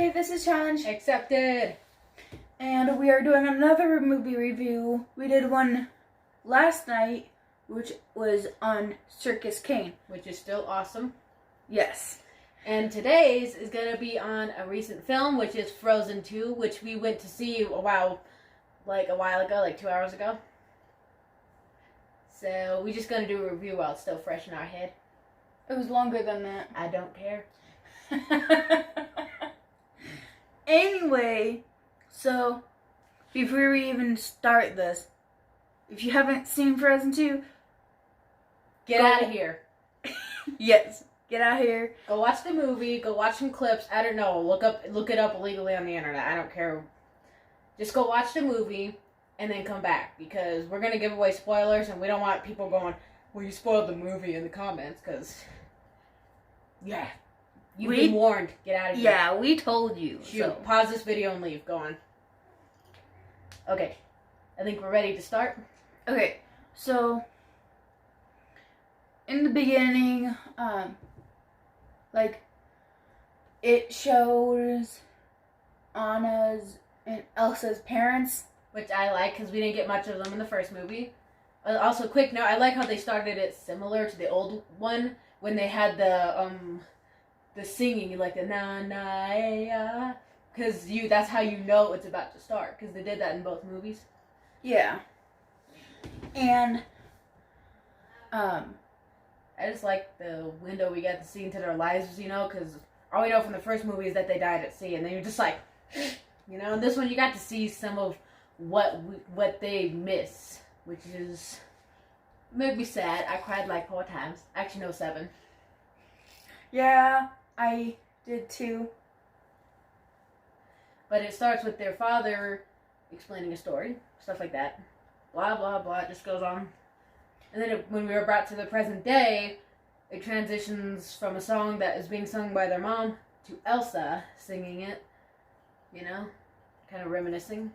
everybody, this is Challenge Accepted. And we are doing another movie review. We did one last night, which was on Circus Kane. Which is still awesome. Yes. And today's is going to be on a recent film, which is Frozen 2, which we went to see a while ago, like 2 hours ago. So we're just going to do a review while it's still fresh in our head. It was longer than that. I don't care. Anyway, so before we even start this, if you haven't seen Frozen 2, Get out of here. Yes, get out here. Go watch the movie. Go watch some clips. I don't know. Look it up illegally on the internet. I don't care. Just go watch the movie and then come back, because we're going to give away spoilers and we don't want people going, well, you spoiled the movie in the comments, because, yeah. You've been warned. Get out of here. Yeah, we told you. Shoot, So. pause this video and leave. Go on. Okay. I think we're ready to start. Okay, so in the beginning, it shows Anna's and Elsa's parents. Which I like, because we didn't get much of them in the first movie. Also, quick note, I like how they started it similar to the old one, when they had the singing, like the na-na-ya, because that's how you know it's about to start, because they did that in both movies. Yeah. And, I just like the window we got to see into their lives, because all we know from the first movie is that they died at sea, and then you're just like, and this one you got to see some of what they miss, which is made me sad. I cried like 4 times. Actually, no, 7. yeah, I did too. But it starts with their father explaining a story, stuff like that. Blah, blah, blah, it just goes on. And then when we were brought to the present day, it transitions from a song that is being sung by their mom to Elsa singing it, kind of reminiscing.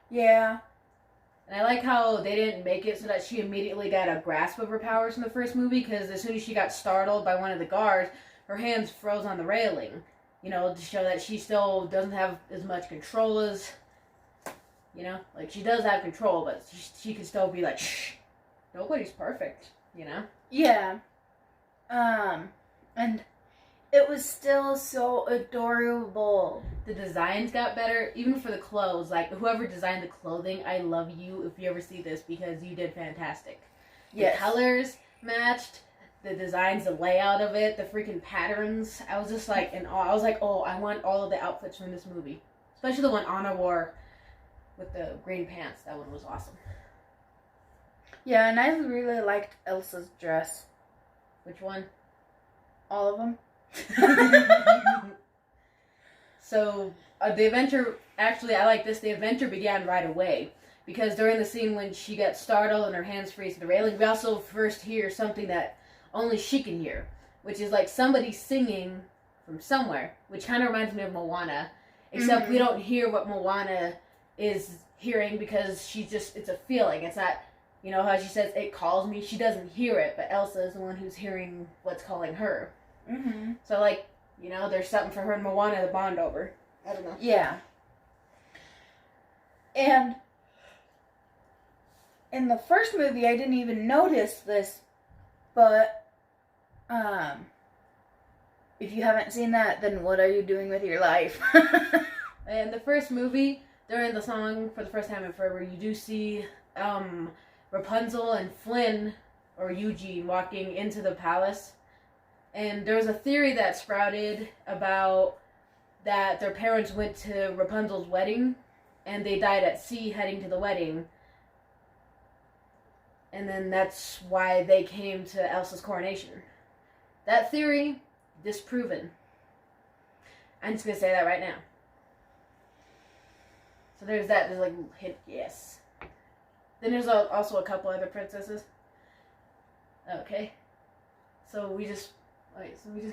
Yeah. And I like how they didn't make it so that she immediately got a grasp of her powers in the first movie, because as soon as she got startled by one of the guards, her hands froze on the railing, to show that she still doesn't have as much control as, she does have control, but she can still be like, shh, nobody's perfect, Yeah. And it was still so adorable. The designs got better, even for the clothes. Like, whoever designed the clothing, I love you if you ever see this, because you did fantastic. Yes. The colors matched, the designs, the layout of it, the freaking patterns. I was just like in awe. I was like, oh, I want all of the outfits from this movie. Especially the one Anna wore with the green pants. That one was awesome. Yeah, and I really liked Elsa's dress. Which one? All of them. So, the adventure, actually, I like this, the adventure began right away, because during the scene when she gets startled and her hands freeze to the railing, we also first hear something that only she can hear, which is like somebody singing from somewhere, which kind of reminds me of Moana, except we don't hear what Moana is hearing, because it's a feeling. It's not, how she says, it calls me, she doesn't hear it, but Elsa is the one who's hearing what's calling her. Mm-hmm. So, there's something for her and Moana to bond over. I don't know. Yeah. And in the first movie, I didn't even notice this, but if you haven't seen that, then what are you doing with your life? In the first movie, during the song For the First Time in Forever, you do see Rapunzel and Flynn, or Eugene, walking into the palace. And there was a theory that sprouted about that their parents went to Rapunzel's wedding, and they died at sea heading to the wedding. And then that's why they came to Elsa's coronation. That theory, disproven. I'm just going to say that right now. So there's that. There's like a hint, yes. Then there's also a couple other princesses. Okay. So we just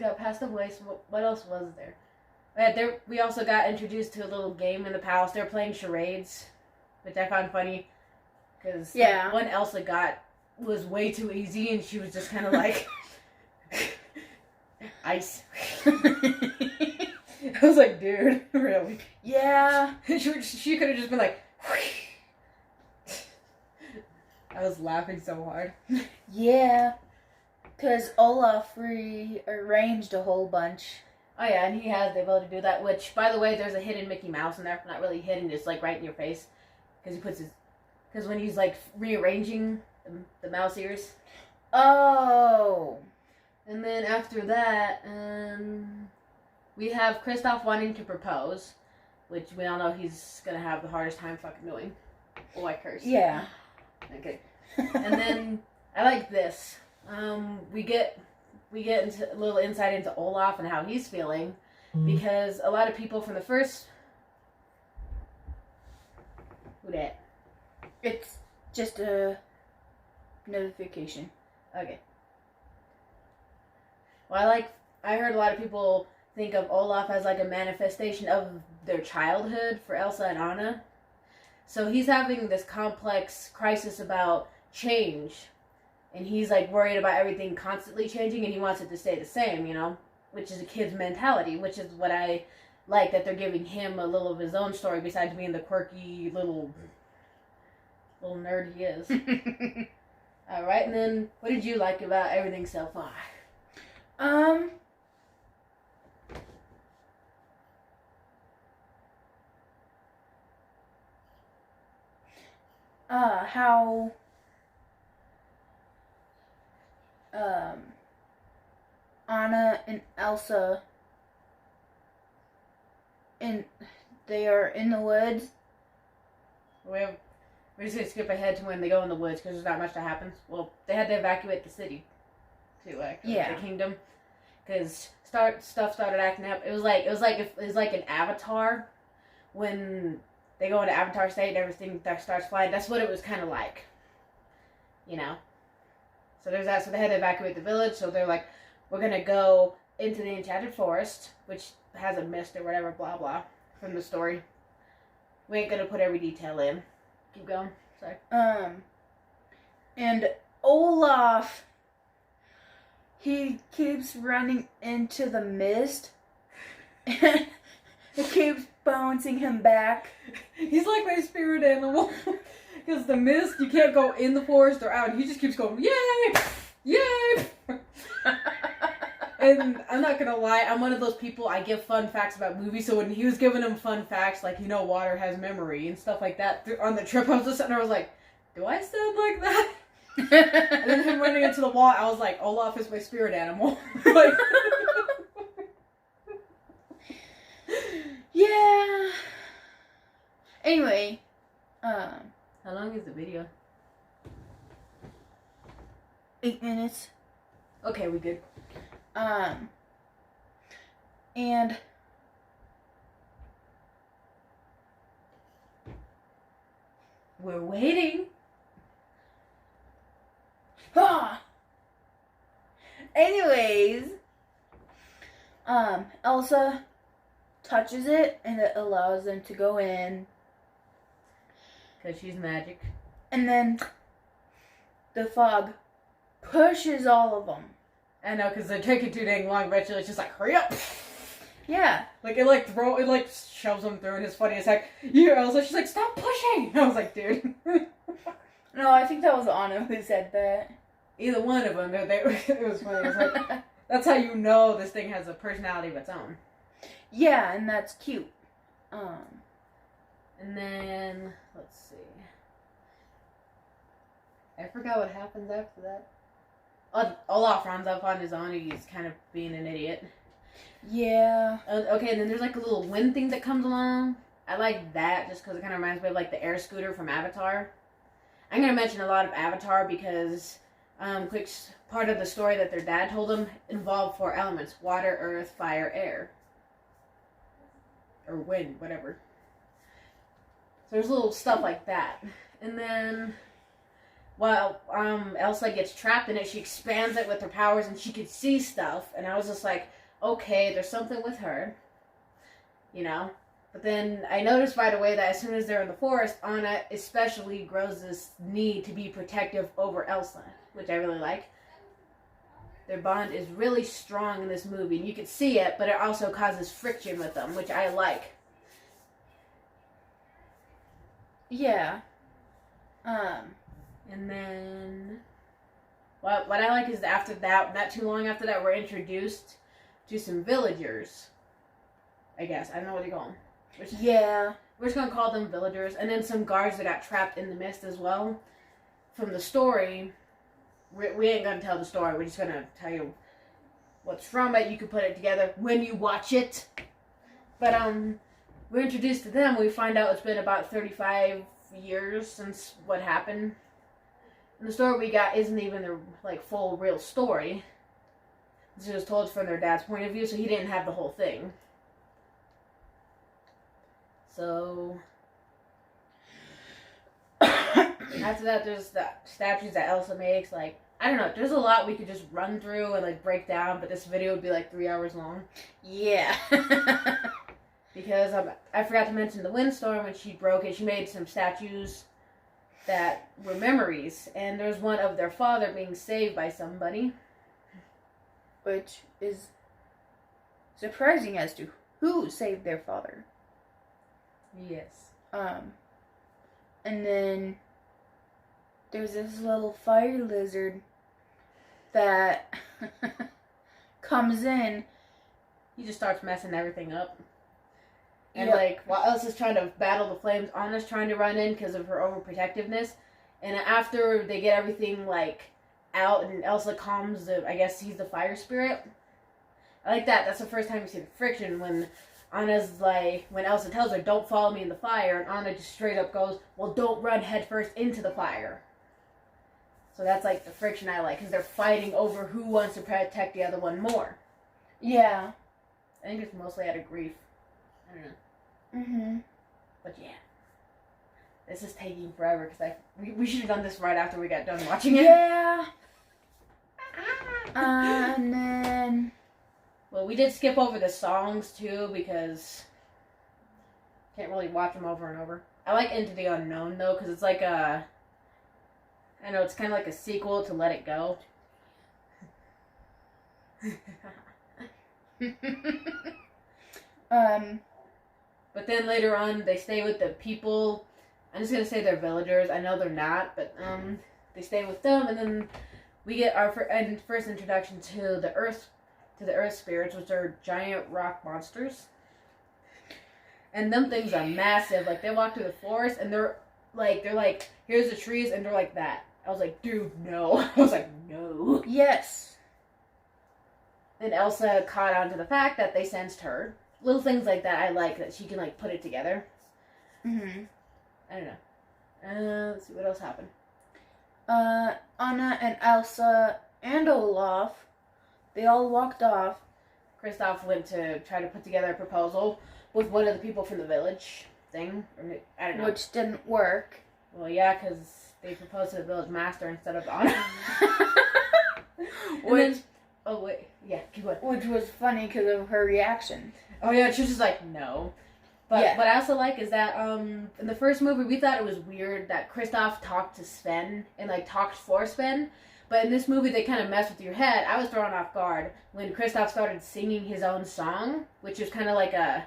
got past the voice. What else was there? We also got introduced to a little game in the palace. They were playing charades, which I found funny, because one Elsa got was way too easy, and she was just kind of like, ice. I was like, dude, really? Yeah. She could have just been like, I was laughing so hard. Yeah. Because Olaf rearranged a whole bunch. Oh yeah, and he has the ability to do that, which, by the way, there's a hidden Mickey Mouse in there. Not really hidden, it's like right in your face. Because when he's like rearranging the mouse ears. Oh. And then after that, we have Kristoff wanting to propose, which we all know he's going to have the hardest time fucking doing. Oh, I curse. Yeah. Okay. And then, I like this. We get into a little insight into Olaf and how he's feeling, because a lot of people from the first... Who dat? It's just a notification. Okay. Well, I heard a lot of people think of Olaf as like a manifestation of their childhood for Elsa and Anna. So he's having this complex crisis about change. And he's like worried about everything constantly changing, and he wants it to stay the same, you know? Which is a kid's mentality, which is what I like, that they're giving him a little of his own story besides being the quirky little nerd he is. Alright, and then what did you like about everything so far? How Anna and Elsa they are in the woods. We're just going to skip ahead to when they go in the woods, because there's not much that happens. Well, they had to evacuate the city, too, actually. Yeah. The kingdom. Because stuff started acting up. It was like an Avatar, when they go into Avatar state and everything that starts flying. That's what it was kind of like. You know? So there's that. So they had to evacuate the village. So they're like, we're going to go into the enchanted forest, which has a mist or whatever, blah, blah, from the story. We ain't going to put every detail in. Keep going. Sorry. And Olaf, he keeps running into the mist. And it keeps bouncing him back. He's like my spirit animal. Because the mist, you can't go in the forest or out. He just keeps going, yay! Yay! And I'm not gonna lie, I'm one of those people, I give fun facts about movies, so when he was giving him fun facts, like, water has memory and stuff like that, on the trip, I was just sitting there, I was like, do I sound like that? And then him running into the wall, I was like, Olaf is my spirit animal. Like, yeah. Anyway, how long is the video? 8 minutes. Okay, we good. And we're waiting. Anyways, Elsa touches it and it allows them to go in. Because she's magic. And then the fog pushes all of them. I know, because they're taking too dang long, but it's just like, hurry up! Yeah. Like, it shoves them through, and it's funny as heck. You, Elsa, she's like, stop pushing! I was like, dude. No, I think that was Anna who said that. Either one of them, it was funny. It was like, that's how you know this thing has a personality of its own. Yeah, and that's cute. And then, let's see. I forgot what happens after that. Olaf runs up on his own, he's kind of being an idiot. Yeah. Okay, and then there's like a little wind thing that comes along. I like that just because it kind of reminds me of like the air scooter from Avatar. I'm going to mention a lot of Avatar because quick part of the story that their dad told them involved 4 elements: water, earth, fire, air. Or wind, whatever. So there's little stuff like that. And then while Elsa gets trapped in it, she expands it with her powers and she could see stuff. And I was just like, okay, there's something with her. You know? But then I noticed right away that as soon as they're in the forest, Anna especially grows this need to be protective over Elsa, which I really like. their bond is really strong in this movie. And you can see it, but it also causes friction with them, which I like. Yeah. And then what I like is that after that, not too long after that, we're introduced to some villagers. I guess. I don't know what they call them. Yeah. We're just going to call them villagers. And then some guards that got trapped in the mist as well. From the story, we ain't going to tell the story. We're just going to tell you what's from it. You can put it together when you watch it. But we're introduced to them. We find out it's been about 35 years since what happened. And the story we got isn't even the full real story. It's just told from their dad's point of view, so he didn't have the whole thing. So after that, there's the statues that Elsa makes. I don't know. There's a lot we could just run through and break down, but this video would be 3 hours long. Yeah. Because I forgot to mention the windstorm when she broke it. She made some statues that were memories, and there's one of their father being saved by somebody, which is surprising as to who saved their father. Yes. And then there's this little fire lizard that comes in. He just starts messing everything up. And while Elsa's trying to battle the flames, Anna's trying to run in because of her overprotectiveness. And after they get everything out and Elsa calms I guess he's the fire spirit. I like that. That's the first time you see the friction when Anna's when Elsa tells her, don't follow me in the fire, and Anna just straight up goes, well, don't run headfirst into the fire. So that's the friction I like, because they're fighting over who wants to protect the other one more. Yeah. I think it's mostly out of grief. I don't know. Mm-hmm. But yeah. This is taking forever, because we should have done this right after we got done watching it. Yeah. And then... Well, we did skip over the songs, too, because can't really watch them over and over. I like Into the Unknown, though, because it's I know, it's kind of like a sequel to Let It Go. But then later on, they stay with the people. I'm just going to say they're villagers. I know they're not, but they stay with them, and then we get our first introduction to the earth spirits, which are giant rock monsters. And them things are massive. They walk through the forest, and they're here's the trees, and they're like that. I was like, dude, no. I was like, no. Yes. And Elsa caught on to the fact that they sensed her. Little things like that I like, that she can put it together. Mm-hmm. I don't know. Let's see what else happened. Anna and Elsa and Olaf, they all walked off. Kristoff went to try to put together a proposal with one of the people from the village thing. I don't know. Which didn't work. Well, yeah, because they proposed to the village master instead of Anna. Oh, wait. Yeah, keep going. Which was funny because of her reaction. Oh, yeah, she was just no. But yeah. What I also like is that in the first movie, we thought it was weird that Kristoff talked to Sven and talked for Sven. But in this movie, they kind of mess with your head. I was thrown off guard when Kristoff started singing his own song, which is kind of like a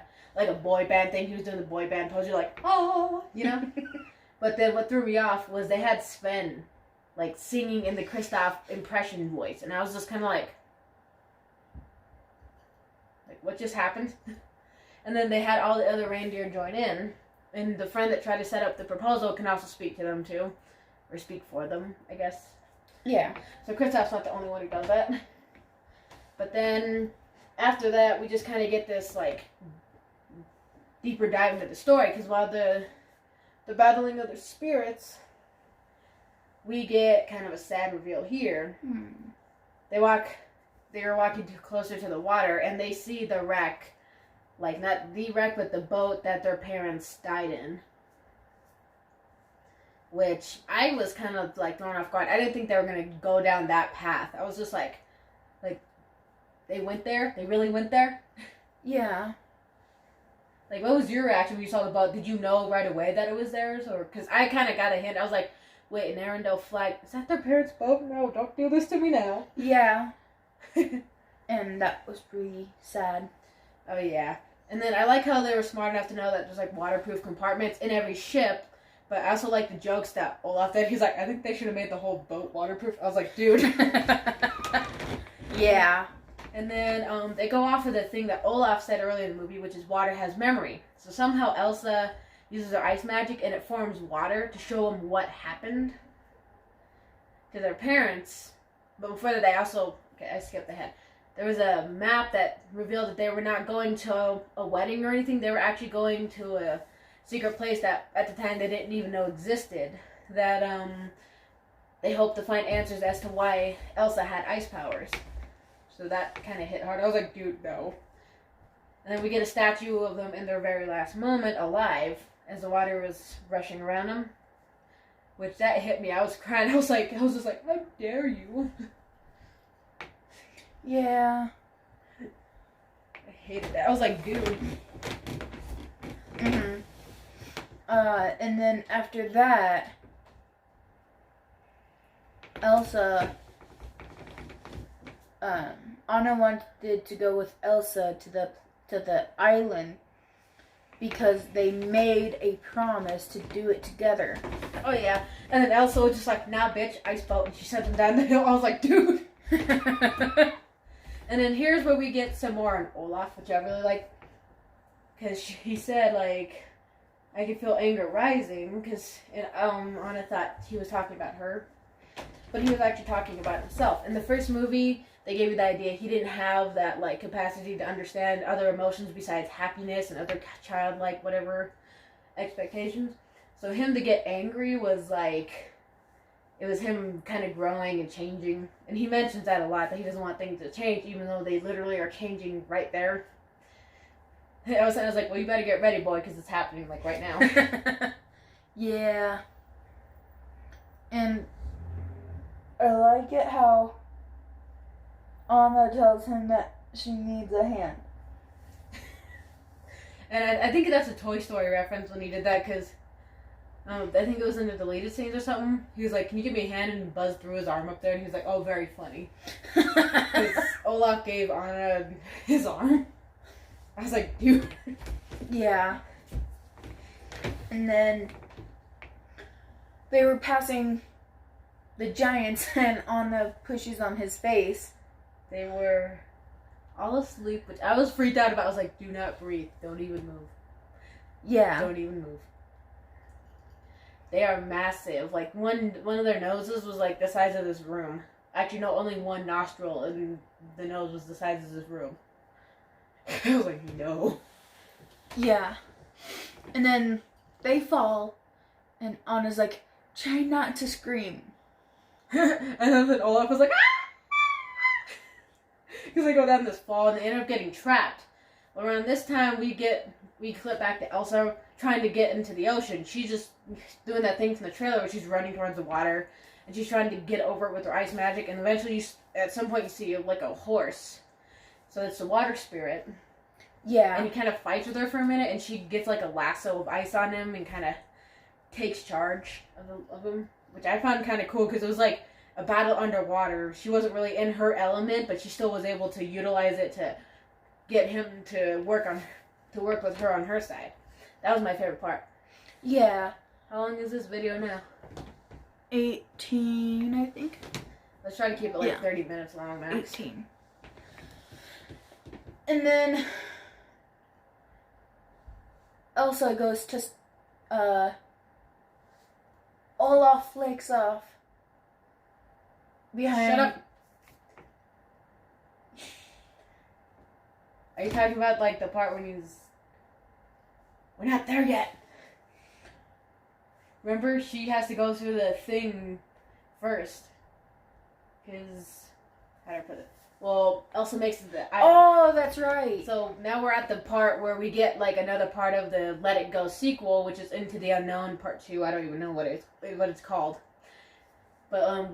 boy band thing. He was doing the boy band pose. You're oh, you know? But then what threw me off was they had Sven, singing in the Kristoff impression voice. And I was just kind of what just happened? And then they had all the other reindeer join in. And the friend that tried to set up the proposal can also speak to them, too. Or speak for them, I guess. Yeah. So Kristoff's not the only one who does that. But then, after that, we just kind of get this, deeper dive into the story. Because while the battling of the spirits, we get kind of a sad reveal here. They were walking closer to the water, and they see the wreck. Not the wreck, but the boat that their parents died in. Which I was kind of thrown off guard. I didn't think they were going to go down that path. I was just they went there? They really went there? Yeah. What was your reaction when you saw the boat? Did you know right away that it was theirs? Or because I kind of got a hint. I was wait, an Arendelle flag. Is that their parents' boat? No, don't do this to me now. Yeah. And that was pretty sad. Oh, yeah. And then I like how they were smart enough to know that there's, like, waterproof compartments in every ship. But I also like the jokes that Olaf did. He's like, I think they should have made the whole boat waterproof. I was like, dude. Yeah. And then they go off of the thing that Olaf said earlier in the movie, which is water has memory. So somehow Elsa uses her ice magic and it forms water to show them what happened to their parents. But before that, they also... Okay, I skipped ahead. There was a map that revealed that they were not going to a wedding or anything. They were actually going to a secret place that at the time they didn't even know existed. That they hoped to find answers as to why Elsa had ice powers. So that kind of hit hard. I was like, dude, no. And then we get a statue of them in their very last moment, alive, as the water was rushing around them. Which, that hit me. I was crying. I was just like, how dare you? Yeah. I hated that. I was like, dude. Mm-hmm. And then after that, Elsa, Anna wanted to go with Elsa to the island because they made a promise to do it together. Oh, yeah. And then Elsa was just like, nah, bitch, ice boat. And she sent them down the hill. I was like, dude. And then here's where we get some more on Olaf, which I really like. Because he said, like, I can feel anger rising. Because Anna thought he was talking about her. But he was actually talking about himself. In the first movie, they gave you the idea he didn't have that, like, capacity to understand other emotions besides happiness and other childlike, whatever, expectations. So him to get angry was, like, it was him kind of growing and changing. And he mentions that a lot, that he doesn't want things to change, even though they literally are changing right there. I was like, well, you better get ready, boy, because it's happening, like, right now. Yeah. And I like it how Anna tells him that she needs a hand. And I think that's a Toy Story reference when he did that, because I think it was in the deleted scenes or something. He was like, can you give me a hand? And Buzz threw his arm up there, and he was like, oh, very funny. Because Olaf gave Anna his arm. I was like, dude. Yeah. And then they were passing the giants, and Anna pushes on his face. They were all asleep, which I was freaked out about. I was like, do not breathe. Don't even move. Yeah. Don't even move. They are massive. Like, one of their noses was like the size of this room. Actually, no, only one nostril, and the nose was the size of this room. I was like, no. Yeah. And then they fall, and Anna's like, try not to scream. And then Olaf was like, ah! Because they go down this fall, and they end up getting trapped. Around this time, we clip back to Elsa trying to get into the ocean. She's just doing that thing from the trailer where she's running towards the water, and she's trying to get over it with her ice magic, and eventually, at some point, you see like a horse. So it's the water spirit. Yeah. And he kind of fights with her for a minute, and she gets like a lasso of ice on him and kind of takes charge of him, which I found kind of cool because it was like a battle underwater. She wasn't really in her element, but she still was able to utilize it to get him to work with her on her side. That was my favorite part. Yeah. How long is this video now? 18, I think. Let's try to keep it like 30 minutes long, max. 18. And then Elsa goes to Olaf flakes off behind. Shut up. Are you talking about like the part when he's... We're not there yet. Remember, she has to go through the thing first. Because... How do I put it? Well, Elsa makes it to the island. Oh, that's right. So now we're at the part where we get like another part of the Let It Go sequel, which is Into the Unknown Part 2. I don't even know what it's called. But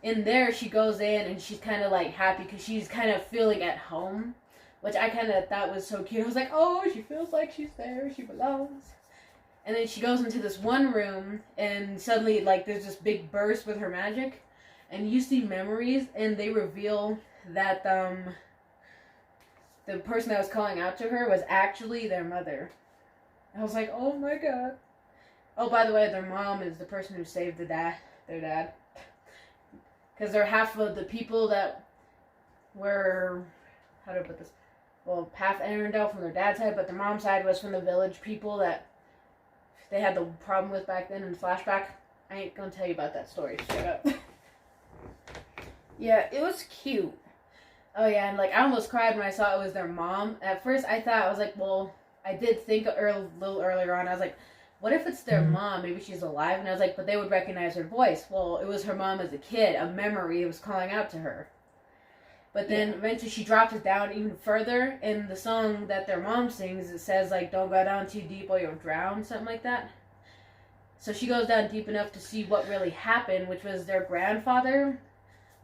in there she goes in and she's kind of like happy because she's kind of feeling at home, which I kind of thought was so cute. I was like, oh, she feels like she's there, she belongs. And then she goes into this one room and suddenly like there's this big burst with her magic, and you see memories, and they reveal that the person that was calling out to her was actually their mother. I was like, oh my god. Oh, by the way, their mom is the person who saved their dad. Because they're half of the people that were, how do I put this? Well, half Arendelle from their dad's side, but their mom's side was from the village people that they had the problem with back then in the flashback. I ain't gonna tell you about that story. Shut up. Yeah, it was cute. Oh yeah, and like I almost cried when I saw it was their mom. At first I thought, I was like, well, I did think a little earlier on, I was like, what if it's their mom? Maybe she's alive. And I was like, but they would recognize her voice. Well, it was her mom as a kid. A memory was calling out to her. But then eventually she drops it down even further. In the song that their mom sings, it says, like, don't go down too deep or you'll drown, something like that. So she goes down deep enough to see what really happened, which was their grandfather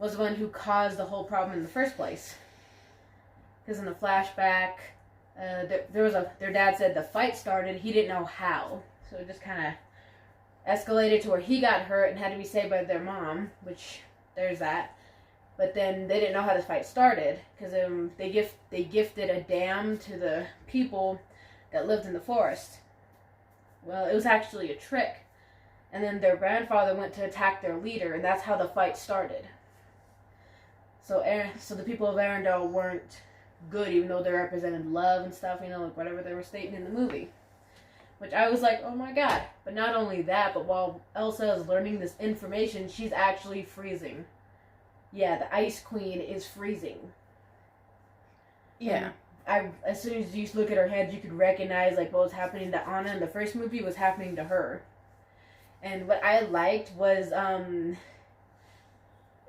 was the one who caused the whole problem in the first place. Because in the flashback, their dad said the fight started. He didn't know how. So it just kind of escalated to where he got hurt and had to be saved by their mom, which there's that. But then they didn't know how the fight started because they gifted a dam to the people that lived in the forest. Well, it was actually a trick. And then their grandfather went to attack their leader, and that's how the fight started. So the people of Arendelle weren't good, even though they represented love and stuff, like whatever they were stating in the movie. Which I was like, oh my god. But not only that, but while Elsa is learning this information, she's actually freezing. Yeah, the Ice Queen is freezing. Yeah. As soon as you look at her head, you could recognize like what was happening to Anna in the first movie was happening to her. And what I liked was,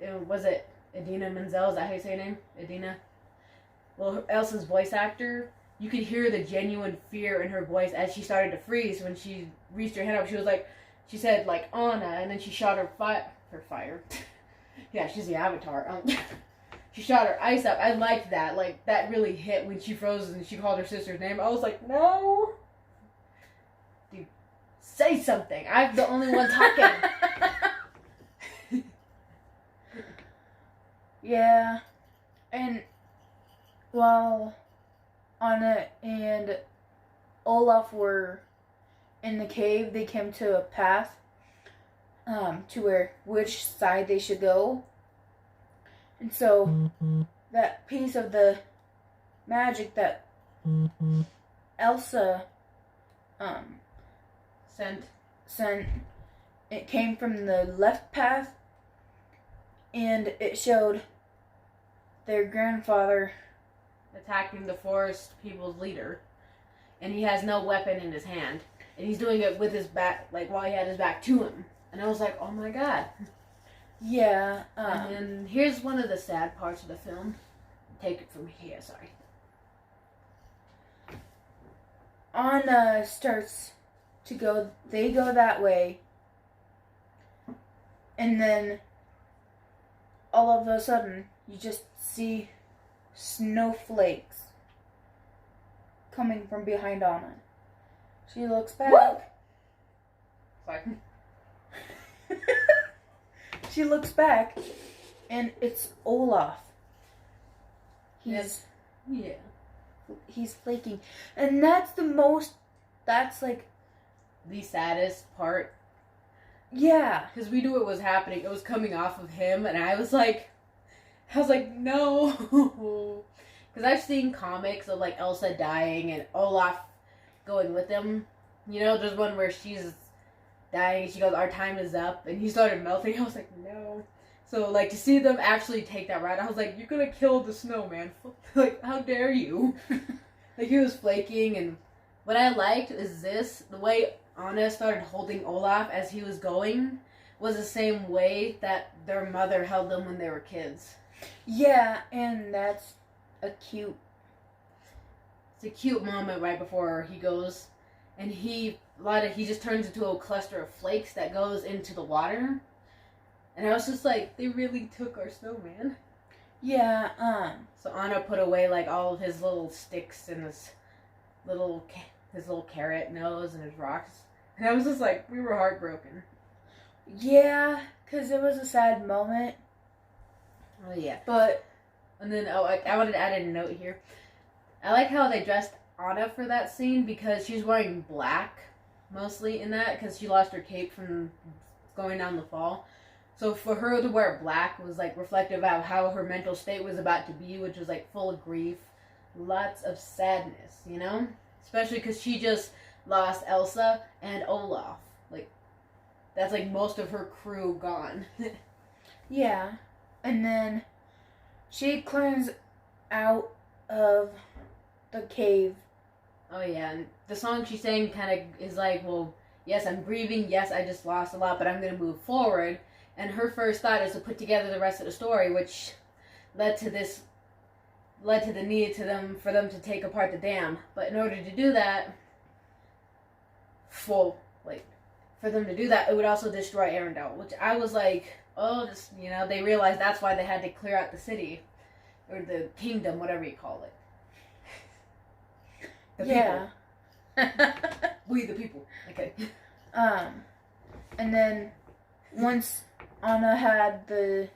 was it Idina Menzel? Is that how you say her name? Idina? Well, Elsa's voice actor, you could hear the genuine fear in her voice as she started to freeze. When she reached her hand up, she said, like, Anna, and then she shot her fire. Yeah, she's the Avatar. She shot her ice up. I liked that. Like, that really hit when she froze and she called her sister's name. I was like, no. Dude, say something. I'm the only one talking. Yeah. And while Anna and Olaf were in the cave, they came to a path to which side they should go. And so that piece of the magic that Elsa sent, it came from the left path, and it showed their grandfather attacking the forest people's leader, and he has no weapon in his hand, and he's doing it with his back, like while he had his back to him. And I was like, oh my god. Yeah. And then here's one of the sad parts of the film. Take it from here, sorry. Anna starts to go, they go that way, and then all of a sudden you just see snowflakes coming from behind Anna. She looks back. Sorry. She looks back, and it's Olaf. He's flaking, and that's like the saddest part. Yeah, because we knew it was happening. It was coming off of him, and I was like, no. Because I've seen comics of like Elsa dying and Olaf going with him. There's one where she's dying and she goes, our time is up, and he started melting. I was like, no. So like to see them actually take that ride, I was like, you're gonna kill the snowman. Like, how dare you? Like, he was flaking. And what I liked is the way Anna started holding Olaf as he was going was the same way that their mother held them when they were kids. Yeah, and that's it's a cute moment right before he goes, and he just turns into a cluster of flakes that goes into the water. And I was just like, they really took our snowman. Yeah, So Anna put away like all of his little sticks and his little carrot nose and his rocks. And I was just like, we were heartbroken. Yeah, because it was a sad moment. Oh yeah. But And then, I wanted to add in a note here. I like how they dressed Anna for that scene because she's wearing black mostly in that because she lost her cape from going down the fall. So for her to wear black was like reflective of how her mental state was about to be, which was like full of grief, lots of sadness, you know? Especially because she just lost Elsa and Olaf. Like, that's like most of her crew gone. Yeah. And then she climbs out of the cave. Oh yeah, and the song she sang kind of is like, well, yes, I'm grieving, yes, I just lost a lot, but I'm going to move forward. And her first thought is to put together the rest of the story, which led to the need for them to take apart the dam. But in order to do that, for them to do that, it would also destroy Arendelle, which I was like, oh, this, they realized that's why they had to clear out the city, or the kingdom, whatever you call it. The yeah. people. We the people. Okay. And then once Anna had the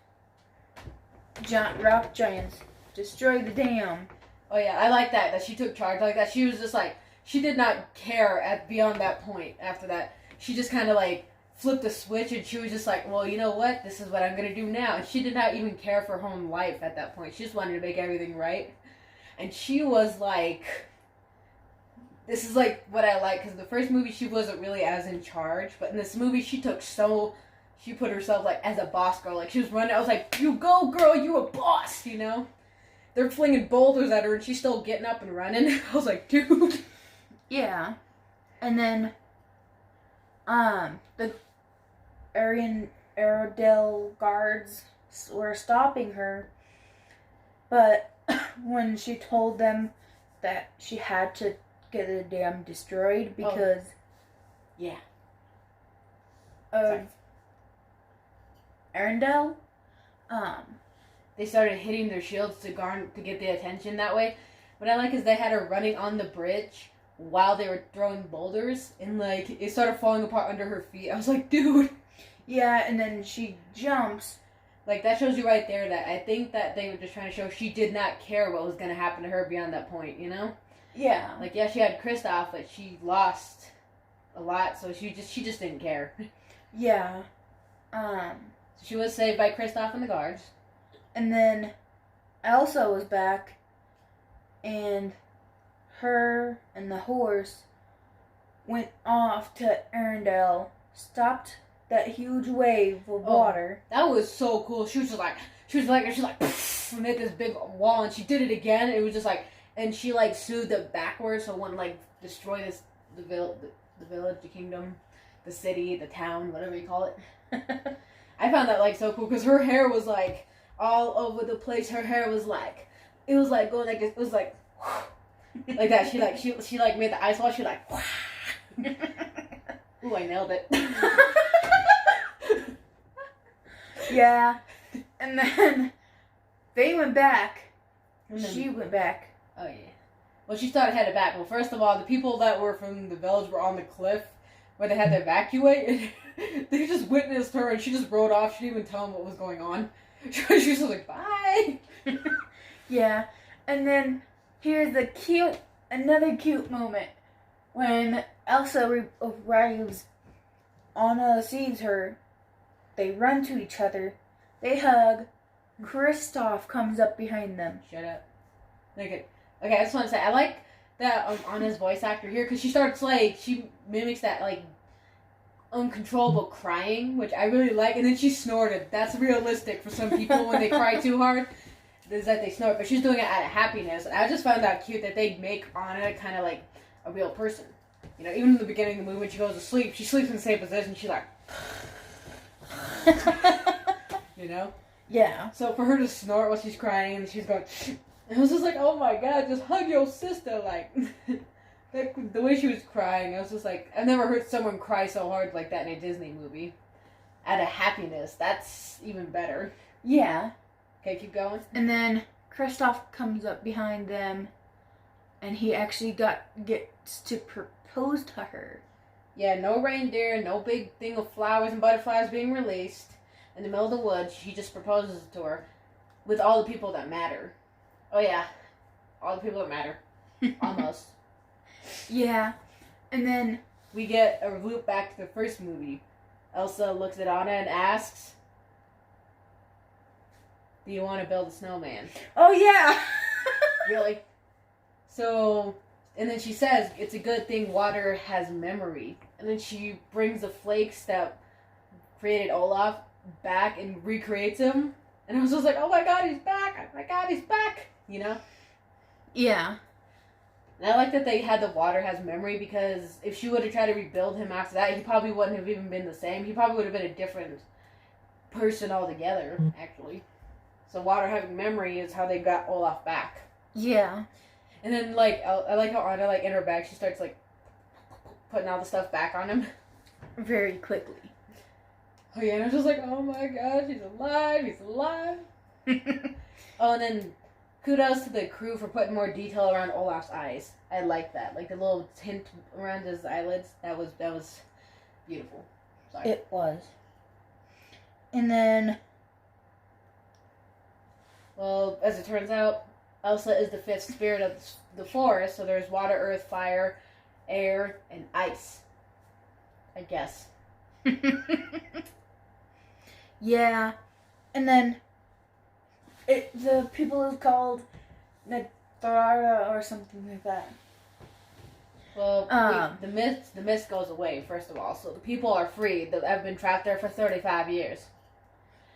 rock giants destroy the dam. Oh yeah, I like that she took charge like that. She was just like, she did not care beyond that point. After that, she just kind of like flipped the switch, and she was just like, well, you know what? This is what I'm gonna do now. And she did not even care for her own life at that point. She just wanted to make everything right. And she was like, this is like what I like, because the first movie she wasn't really as in charge, but in this movie she put herself like as a boss girl. Like she was running, I was like, you go girl, you a boss, They're flinging boulders at her and she's still getting up and running. I was like, dude. Yeah. And then the Arendelle guards were stopping her, but when she told them that she had to get the dam destroyed because of Arendelle, they started hitting their shields to get the attention that way. What I like is they had her running on the bridge while they were throwing boulders, and like it started falling apart under her feet. I was like, dude. Yeah, and then she jumps. Like, that shows you right there that I think that they were just trying to show she did not care what was going to happen to her beyond that point, Yeah. Like, yeah, she had Kristoff, but she lost a lot, so she just didn't care. Yeah. So she was saved by Kristoff and the guards. And then Elsa was back, and her and the horse went off to Arendelle, stopped that huge wave of water. That was so cool. She was like, and made this big wall, and she did it again. It was just like, and she like smoothed it backwards, so it wouldn't like destroy the village, the kingdom, the city, the town, whatever you call it. I found that like so cool because her hair was like all over the place. Her hair was like, it was like going like this. It was like like that. She made the ice wall. She like, ooh, I nailed it. Yeah, and then they went back. She went back. Oh yeah. Well, she started headed back. Well, first of all, the people that were from the village were on the cliff where they had to evacuate. They just witnessed her, and she just rode off. She didn't even tell them what was going on. She was just like, bye. Yeah, and then here's another cute moment when Elsa arrives. Anna sees her. They run to each other. They hug. Kristoff comes up behind them. Shut up. Okay, I just want to say, I like that Anna's voice actor here, because she starts, like, she mimics that, like, uncontrollable crying, which I really like, and then she snorted. That's realistic for some people when they cry too hard, is that they snort, but she's doing it out of happiness, and I just found that cute that they make Anna kind of like a real person. Even in the beginning of the movie when she goes to sleep, she sleeps in the same position, she's like... Yeah. So for her to snort while she's crying and she's going, it was just like, oh my god, just hug your sister, like the way she was crying. I was just like, I've never heard someone cry so hard like that in a Disney movie. Out of happiness, that's even better. Yeah. Okay, keep going. And then Kristoff comes up behind them, and he actually gets to propose to her. Yeah, no reindeer, no big thing of flowers and butterflies being released. In the middle of the woods, he just proposes to her. with all the people that matter. Oh yeah, all the people that matter. Almost. Yeah. And then We get a loop back to the first movie. Elsa looks at Anna and asks, "Do you want to build a snowman?" oh yeah. Really? So, and then she says, "It's a good thing water has memory." And then she brings the flakes that created Olaf back and recreates him. And I was just like, "Oh my god, he's back! Oh my god, he's back!" You know? Yeah. And I like that they had the water has memory, because if she would have tried to rebuild him after that, he probably wouldn't have even been the same. He probably would have been a different person altogether, actually. So water having memory is how they got Olaf back. Yeah. And then, like, I like how Anna, like, in her bag, she starts, like, putting all the stuff back on him. Very quickly. Oh, yeah, and I was just like, oh my gosh, he's alive, he's alive. Oh, and then kudos to the crew for putting more detail around Olaf's eyes. I like that. Like, the little tint around his eyelids, that was beautiful. Sorry. It was. And then, Well, as it turns out, Elsa is the fifth spirit of the forest, so there's water, earth, fire, air, and ice. I guess. yeah. And then, the people is called Nathara or something like that. Well, the mist goes away, first of all, so the people are free. I've been trapped there for 35 years.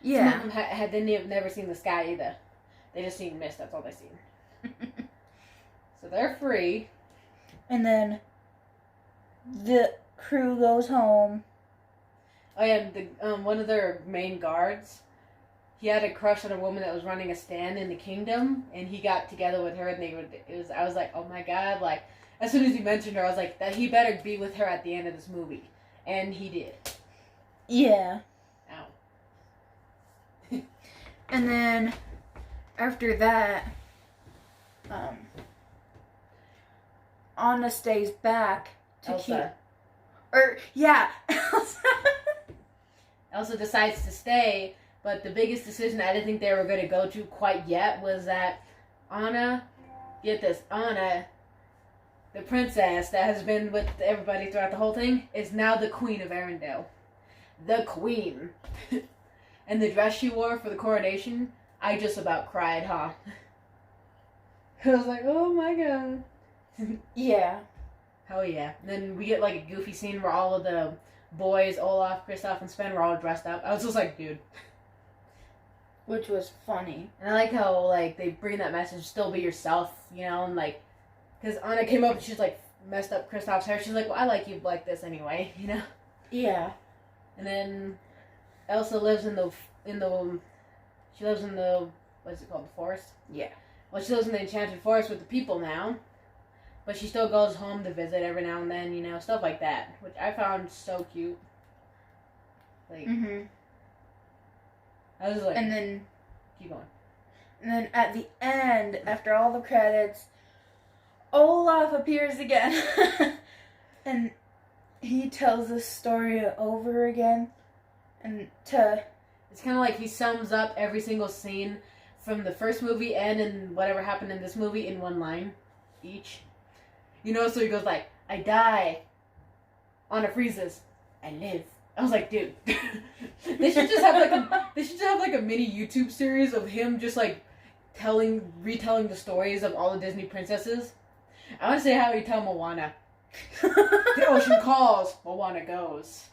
Yeah. Some of them they've never seen the sky either. They just seen mist, that's all they seen. So they're free. And then, the crew goes home. Oh yeah, one of their main guards, he had a crush on a woman that was running a stand in the kingdom, and he got together with her, and I was like, oh my god, like, as soon as he mentioned her, I was like, that he better be with her at the end of this movie. And he did. Yeah. Ow. And then, after that, Anna stays back to Elsa. Elsa decides to stay, but the biggest decision I didn't think they were going to go to quite yet was that Anna, get this, Anna, the princess that has been with everybody throughout the whole thing, is now the Queen of Arendelle. The Queen. And the dress she wore for the coronation, I just about cried, huh? I was like, oh my god. Yeah. Hell yeah. And then we get like a goofy scene where all of the boys, Olaf, Kristoff, and Sven, were all dressed up. I was just like, dude. Which was funny. And I like how, like, they bring that message, still be yourself, you know, and like, because Anna came up and she's like, messed up Kristoff's hair. She's like, well, I like you like this anyway, you know? Yeah. And then Elsa lives in the, she lives in the, what's it called, the forest? Yeah. Well, she lives in the enchanted forest with the people now. But she still goes home to visit every now and then, you know, stuff like that. Which I found so cute. Like, I was like, and then, keep going. And then at the end, after all the credits, Olaf appears again. And he tells the story over again. And it's kind of like he sums up every single scene from the first movie and whatever happened in this movie in one line each. You know, so he goes like, I die. Anna freezes. I live. I was like, dude, they should just have like a mini YouTube series of him just like retelling the stories of all the Disney princesses. I want to say how he tell Moana. The ocean calls, Moana goes.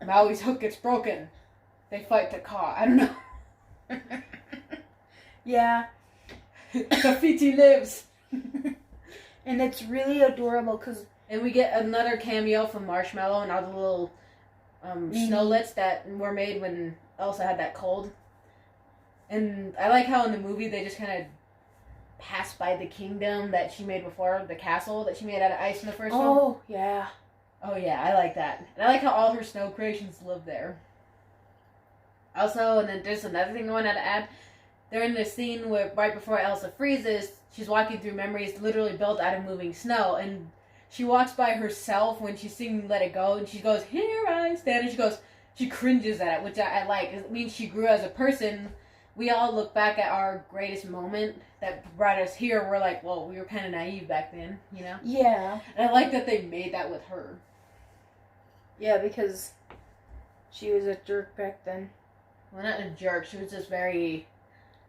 Maui's hook gets broken. They fight to Ka. I don't know. yeah. Tafiti lives. And it's really adorable because... And we get another cameo from Marshmallow and all the little snowlets that were made when Elsa had that cold. And I like how in the movie they just kind of pass by the kingdom that she made before, the castle that she made out of ice in the first one. Oh, yeah. Oh, yeah, I like that. And I like how all her snow creations live there. Also, and then there's another thing I wanted to add. They're in the scene where right before Elsa freezes, she's walking through memories literally built out of moving snow, and she walks by herself when she's singing Let It Go, and she goes, here I stand, and she cringes at it, which I like. It means she grew as a person we all look back at our greatest moment that brought us here. We're like, well, we were kind of naive back then, you know? Yeah. And I like that they made that with her. Yeah, because she was a jerk back then. Well, not a jerk. She was just very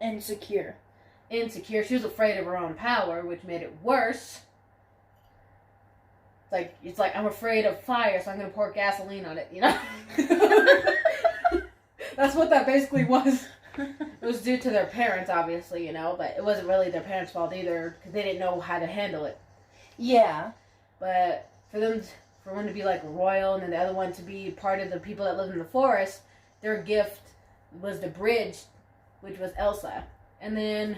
insecure. She was afraid of her own power, which made it worse. It's like I'm afraid of fire, so I'm gonna pour gasoline on it. You know. That's what that basically was. It was due to their parents, obviously, you know, but it wasn't really their parents' fault either because they didn't know how to handle it. Yeah. But for one to be like royal and then the other one to be part of the people that live in the forest, their gift was the bridge, which was Elsa. And then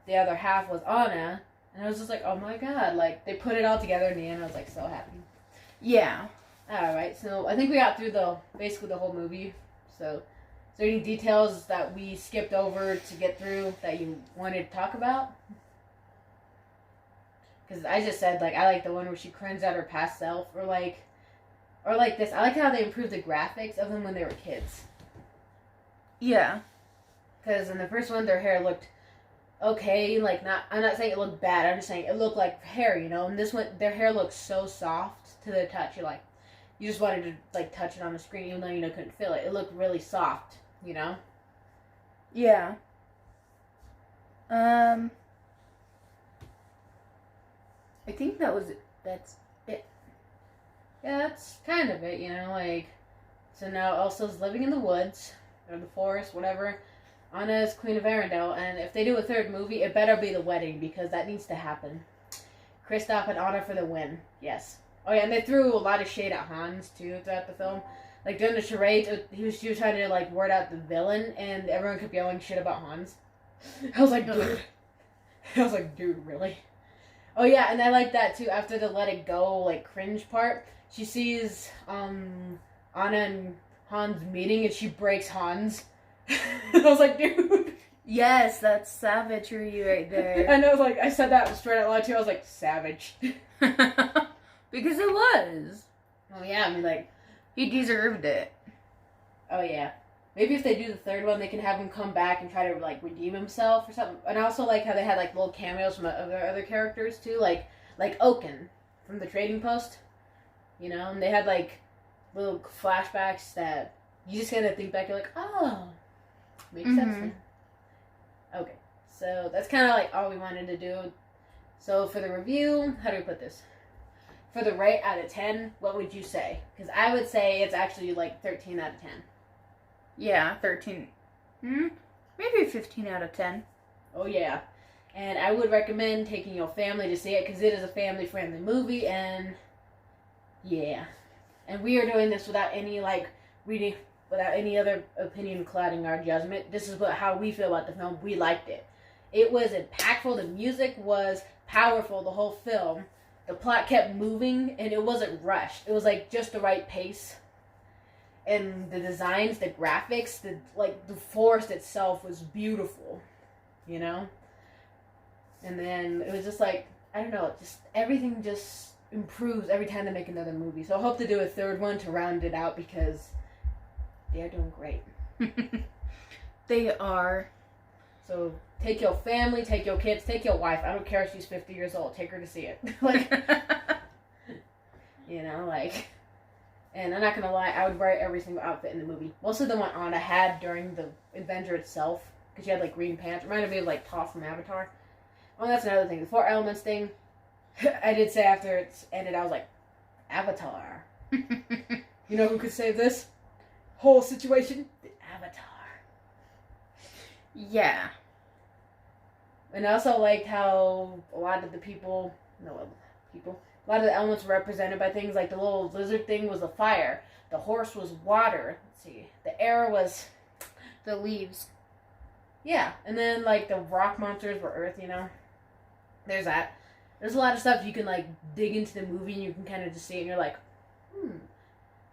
the other half was Anna. And I was just like, oh my god. Like, they put it all together in the end. I was like, so happy. Yeah. Alright, so I think we got through basically the whole movie. So, is there any details that we skipped over to get through that you wanted to talk about? Because I just said, like, I like the one where she cringes at her past self. Or like this. I like how they improved the graphics of them when they were kids. Yeah. Because in the first one, their hair looked okay. Like, I'm not saying it looked bad. I'm just saying it looked like hair, you know? And this one, their hair looks so soft to the touch. You just wanted to, like, touch it on the screen even though, you know, couldn't feel it. It looked really soft, you know? Yeah. I think that's it. Yeah, that's kind of it, you know, like, so now Elsa's living in the woods, or the forest, whatever. Anna is Queen of Arendelle, and if they do a third movie, it better be the wedding, because that needs to happen. Kristoff and Anna for the win, yes. Oh yeah, and they threw a lot of shade at Hans, too, throughout the film. Like, during the charades, she was trying to, like, word out the villain, and everyone kept yelling shit about Hans. I was like, dude, really? Oh yeah, and I like that, too, after the let it go, like, cringe part, she sees, Anna and Hans meeting, and she breaks Hans. I was like, dude. Yes, that's savagery right there. And I was like, I said that straight out loud, too. I was like, savage. Because it was. Oh, yeah, I mean, like, he deserved it. Oh, yeah. Maybe if they do the third one, they can have him come back and try to, like, redeem himself or something. And I also like how they had, like, little cameos from other characters, too. Like Oaken from the Trading Post. You know? And they had, like, little flashbacks that you just kind of think back, you're like, oh, makes sense then. Okay. So, that's kind of, like, all we wanted to do. So, for the review, how do we put this? For the rate out of 10, what would you say? Because I would say it's actually like 13 out of 10. Yeah, 13. Maybe 15 out of 10. Oh, yeah. And I would recommend taking your family to see it because it is a family-friendly movie. And, yeah. And we are doing this without any, like, reading, without any other opinion clouding our judgment. This is how we feel about the film. We liked it. It was impactful. The music was powerful the whole film. The plot kept moving, and it wasn't rushed. It was, like, just the right pace. And the designs, the graphics, the forest itself was beautiful, you know? And then it was just, like, I don't know, just everything just improves every time they make another movie. So I hope to do a third one to round it out because they are doing great. They are. So take your family, take your kids, take your wife. I don't care if she's 50 years old. Take her to see it. Like, you know, like, and I'm not going to lie, I would wear every single outfit in the movie. Most of them what Anna had during the adventure itself, because she had, like, green pants. Reminded me of, like, Toph from Avatar. Oh, that's another thing. The 4 Elements thing, I did say after it's ended, I was like, Avatar. You know who could save this whole situation? The Avatar. Yeah. And I also liked how a lot of the a lot of the elements were represented by things like the little lizard thing was the fire, the horse was water, let's see, the air was the leaves. Yeah, and then like the rock monsters were earth, you know? There's that. There's a lot of stuff you can like dig into the movie and you can kind of just see it and you're like,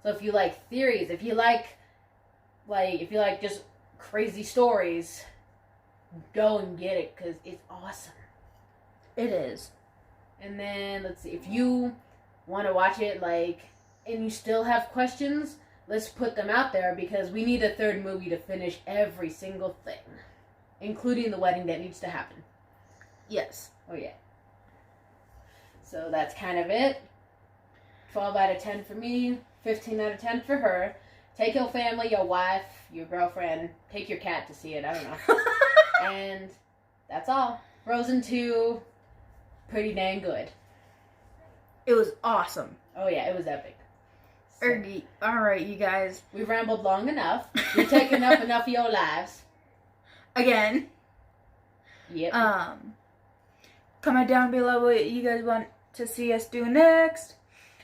So if you like theories, if you like just crazy stories, go and get it because it's awesome. It is. And then let's see, if you want to watch it like and you still have questions, let's put them out there because we need a third movie to finish every single thing, including the wedding that needs to happen. Yes. Oh, yeah. So that's kind of it. 12 out of 10 for me, 15 out of 10 for her. Take your family, your wife, your girlfriend, take your cat to see it, I don't know. And that's all. Frozen 2, pretty dang good. It was awesome. Oh yeah, it was epic. So, Ergy. Alright, you guys. we've rambled long enough. We've taken up enough of your lives. Again. Yep. Comment down below what you guys want to see us do next.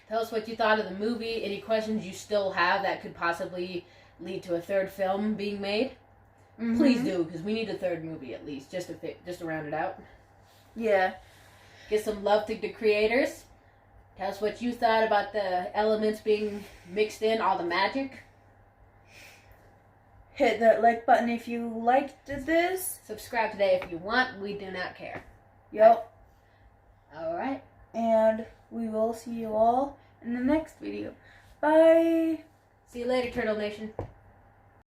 Tell us what you thought of the movie. Any questions you still have that could possibly lead to a third film being made. Mm-hmm. Please do, because we need a third movie at least, just to round it out. Yeah. Get some love to the creators. Tell us what you thought about the elements being mixed in, all the magic. Hit that like button if you liked this. Subscribe today if you want. We do not care. Yep. Alright. And we will see you all in the next video. Bye. See you later, Turtle Nation.